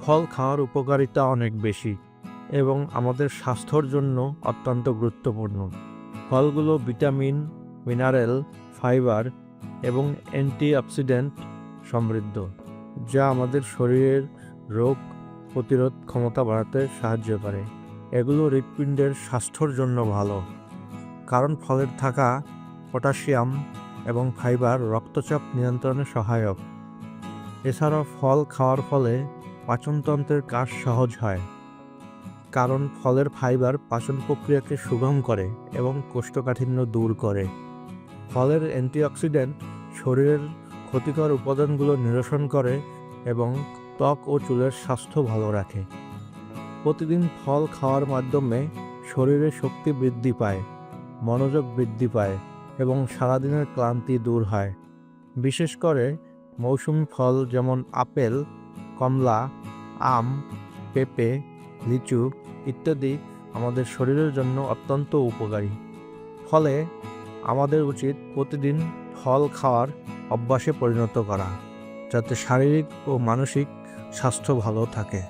ফল খাওয়ার উপকারিতা অনেক বেশি এবং আমাদের স্বাস্থ্যর জন্য অত্যন্ত গুরুত্বপূর্ণ। ফলগুলো ভিটামিন, মিনারেল, ফাইবার এবং অ্যান্টিঅক্সিডেন্ট সমৃদ্ধ, যা আমাদের শরীরের রোগ প্রতিরোধ ক্ষমতা বাড়াতে সাহায্য করে। এগুলো হৃৎপিণ্ডের স্বাস্থ্যর জন্য ভালো, কারণ ফলের থাকা পটাশিয়াম এবং ফাইবার রক্তচাপ নিয়ন্ত্রণে সহায়ক। এছাড়াও ফল খাওয়ার ফলে পাচনতন্ত্রের কাজ সহজ হয়, কারণ ফলের ফাইবার পাচন প্রক্রিয়াকে সুগম করে এবং কোষ্ঠকাঠিন্য দূর করে। ফলের অ্যান্টিঅক্সিডেন্ট শরীরের ক্ষতিকর উপাদানগুলো নিরসন করে এবং ত্বক ও চুলের স্বাস্থ্য ভালো রাখে। প্রতিদিন ফল খাওয়ার মাধ্যমে শরীরে শক্তি বৃদ্ধি পায়, মনোযোগ বৃদ্ধি পায় এবং সারাদিনের ক্লান্তি দূর হয়। বিশেষ করে মৌসুমী ফল যেমন আপেল, কমলা, আম, পেঁপে, লিচু ইত্যাদি আমাদের শরীরের জন্য অত্যন্ত উপকারী। ফলে আমাদের উচিত প্রতিদিন ফল খাওয়ার অভ্যাসে পরিণত করা, যাতে শারীরিক ও মানসিক স্বাস্থ্য ভালো থাকে।